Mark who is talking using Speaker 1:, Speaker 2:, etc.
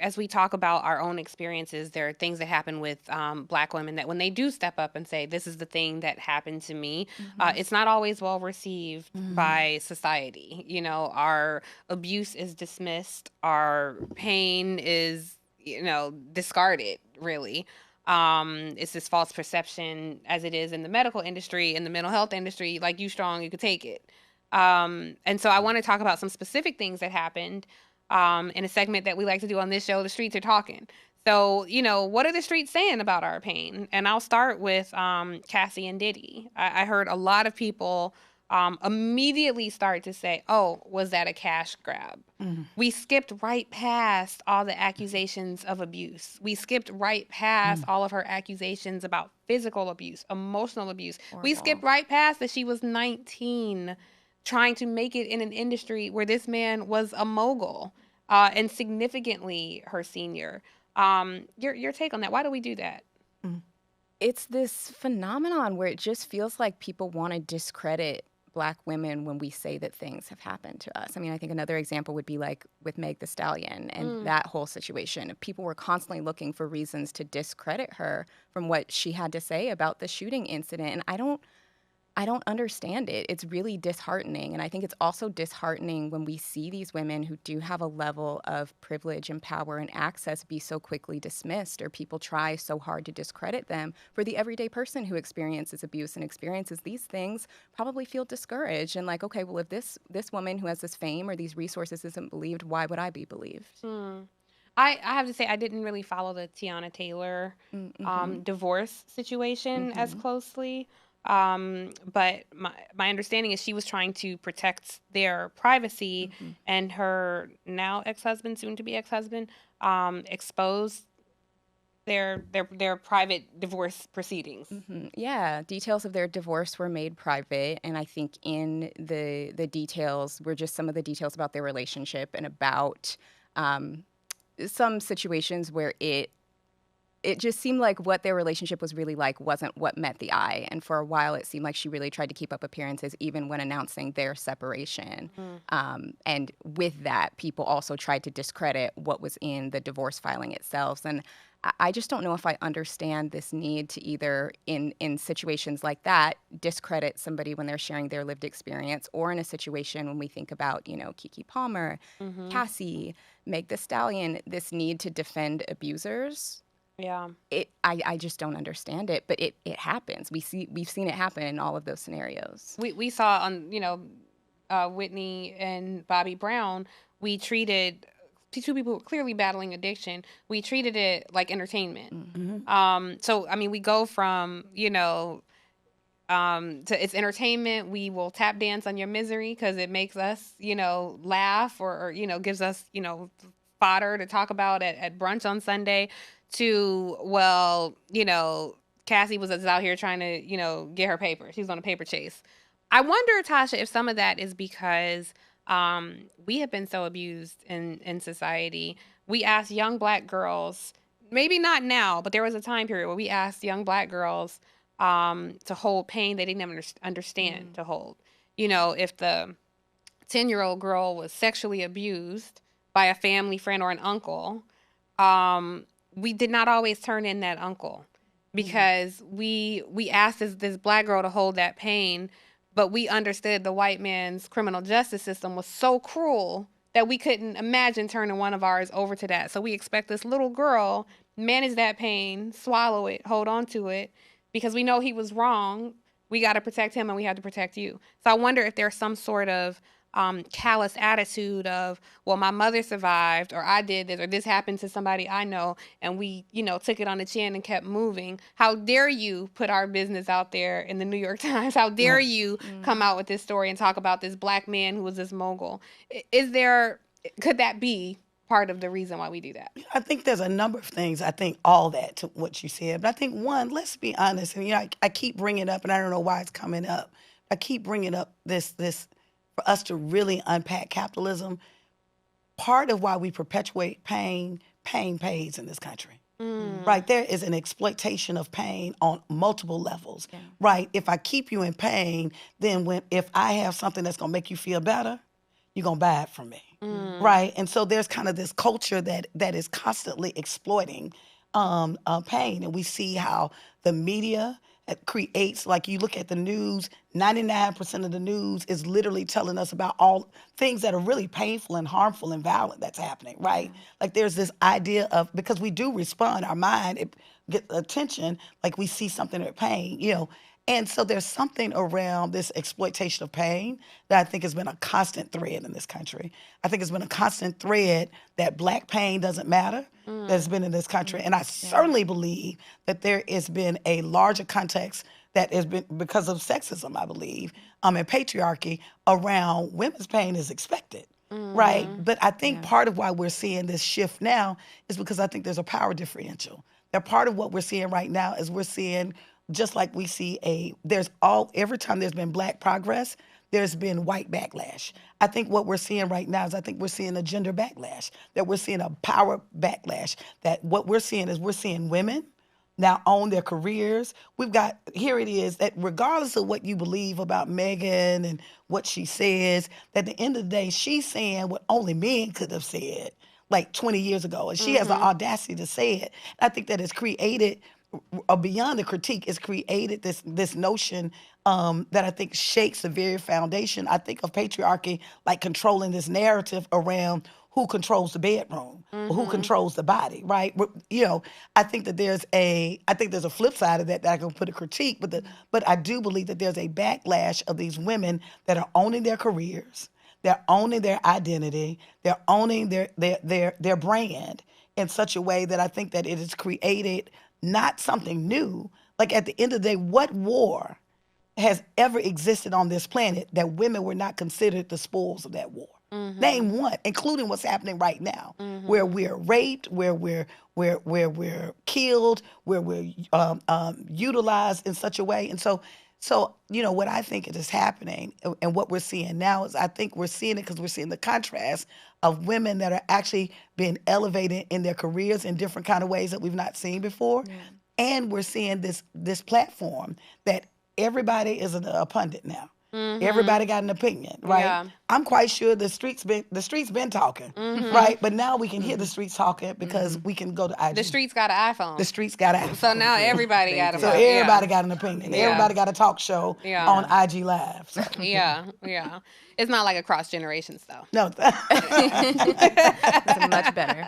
Speaker 1: as we talk about our own experiences, there are things that happen with Black women that when they do step up and say, "This is the thing that happened to me,"
Speaker 2: Mhm.
Speaker 1: it's not always well received
Speaker 2: Mm.
Speaker 1: by society. Our abuse is dismissed, our pain is, discarded. Really, it's this false perception, as it is in the medical industry, in the mental health industry. Like, you strong, you could take it. And so I want to talk about some specific things that happened in a segment that we like to do on this show, The Streets Are Talking. So, what are the streets saying about our pain? And I'll start with Cassie and Diddy. I heard a lot of people immediately start to say, oh, was that a cash grab?
Speaker 2: Mm.
Speaker 1: We skipped right past all the accusations of abuse. We skipped right past
Speaker 2: Mm.
Speaker 1: all of her accusations about physical abuse, emotional abuse. We skipped
Speaker 2: Horrible.
Speaker 1: right past that she was 19 trying to make it in an industry where this man was a mogul and significantly her senior. Your take on that? Why do we do that?
Speaker 2: Mm.
Speaker 3: It's this phenomenon where it just feels like people want to discredit Black women when we say that things have happened to us. I mean, I think another example would be like with Meg the Stallion and
Speaker 1: Mm.
Speaker 3: that whole situation. People were constantly looking for reasons to discredit her from what she had to say about the shooting incident. And I don't understand it. It's really disheartening. And I think it's also disheartening when we see these women who do have a level of privilege and power and access be so quickly dismissed, or people try so hard to discredit them. For the everyday person who experiences abuse and experiences these things, probably feel discouraged and like, okay, well, if this woman who has this fame or these resources isn't believed, why would I be believed?
Speaker 1: Mm. I have to say I didn't really follow the Tiana Taylor
Speaker 3: Mm-hmm.
Speaker 1: divorce situation as
Speaker 3: Mm-hmm.
Speaker 1: closely. But my understanding is she was trying to protect their privacy,
Speaker 3: Mm-hmm.
Speaker 1: and her now ex-husband, soon to be ex-husband, exposed their private divorce proceedings.
Speaker 3: Mm-hmm. Yeah, details of their divorce were made private, and I think in the details were just some of the details about their relationship and about um, some situations where it just seemed like what their relationship was really like wasn't what met the eye. And for a while, it seemed like she really tried to keep up appearances, even when announcing their separation.
Speaker 1: Mm.
Speaker 3: And with that, people also tried to discredit what was in the divorce filing itself. And I just don't know if I understand this need to either, in situations like that, discredit somebody when they're sharing their lived experience, or in a situation when we think about, Keke Palmer,
Speaker 1: Mm-hmm.
Speaker 3: Cassie, Meg the Stallion, this need to defend abusers.
Speaker 1: Yeah.
Speaker 3: I just don't understand it, but it happens. We've seen it happen in all of those scenarios.
Speaker 1: We saw on Whitney and Bobby Brown. We treated two people who were clearly battling addiction. We treated it like entertainment.
Speaker 3: Mm-hmm.
Speaker 2: Mm-hmm.
Speaker 1: So I mean, we go from to it's entertainment. We will tap dance on your misery because it makes us laugh, or gives us fodder to talk about at brunch on Sunday. To, well, Cassie was out here trying to get her paper. She's on a paper chase. I wonder, Tasha, if some of that is because we have been so abused in society. We asked young Black girls, maybe not now, but there was a time period where we asked young Black girls to hold pain they didn't understand to hold. If the 10-year-old girl was sexually abused by a family friend or an uncle, we did not always turn in that uncle, because we asked this Black girl to hold that pain, but we understood the white man's criminal justice system was so cruel that we couldn't imagine turning one of ours over to that. So we expect this little girl manage that pain, swallow it, hold on to it, because we know he was wrong. We got to protect him, and we have to protect you. So I wonder if there's some sort of callous attitude of, well, my mother survived, or I did this, or this happened to somebody I know, and we, took it on the chin and kept moving. How dare you put our business out there in the New York Times? How dare
Speaker 2: Right.
Speaker 1: you come out with this story and talk about this Black man who was this mogul? Could that be part of the reason why we do that?
Speaker 2: I think there's a number of things. I think all that to what you said, but I think one, let's be honest. And I keep bringing it up, and I don't know why it's coming up. I keep bringing up this for us to really unpack capitalism. Part of why we perpetuate pain pays in this country. Right, there is an exploitation of pain on multiple levels.
Speaker 3: Yeah.
Speaker 2: Right, if I keep you in pain, then if I have something that's gonna make you feel better, you're going to buy it from me. Right? And so there's kind of this culture that is constantly exploiting pain. And we see how the media creates, like you look at the news, 99% of the news is literally telling us about all things that are really painful and harmful and violent that's happening, right? Like there's this idea of, because we do respond, our mind, it gets attention, like we see something of pain, you know. And so there's something around this exploitation of pain that I think has been a constant thread in this country. I think it's been a constant thread that Black pain doesn't matter that's been in this country. And I certainly believe that there has been a larger context that has been because of sexism, I believe, and patriarchy around women's pain is expected. Right. But I think part of why we're seeing this shift now is because I think there's a power differential. That part of what we're seeing right now is we're seeing, just like we see every time there's been Black progress, there's been white backlash. I think what we're seeing right now is I think we're seeing a gender backlash, that we're seeing a power backlash, that what we're seeing is we're seeing women now own their careers. Here it is, that regardless of what you believe about Megan and what she says, at the end of the day, she's saying what only men could have said like 20 years ago. And she has the audacity to say it. I think that it's created, beyond the critique, it's created this notion that I think shakes the very foundation, I think, of patriarchy, like controlling this narrative around who controls the bedroom, or who controls the body, right? You know, I think there's a flip side of that I can put a critique, but I do believe that there's a backlash of these women that are owning their careers, they're owning their identity, they're owning their brand in such a way that I think that it has created not something new. Like at the end of the day, what war has ever existed on this planet that women were not considered the spoils of that war? Name one, including what's happening right now, where we're raped, where we're killed, where we're utilized in such a way. And so you know what I think is happening, and what we're seeing now is I think we're seeing it because we're seeing the contrast of women that are actually being elevated in their careers in different kind of ways that we've not seen before, and we're seeing this platform that everybody is a pundit now. Everybody got an opinion, right?
Speaker 1: Yeah.
Speaker 2: I'm quite sure the streets been talking, right? But now we can hear the streets talking because we can go to IG.
Speaker 1: The streets got an iPhone.
Speaker 2: The streets got an iPhone.
Speaker 1: So now everybody got a
Speaker 2: So
Speaker 1: phone.
Speaker 2: everybody got an opinion.
Speaker 1: Yeah.
Speaker 2: Everybody got a talk show on IG Live. So.
Speaker 1: Yeah. It's not like across generations, though.
Speaker 2: No.
Speaker 3: It's much better.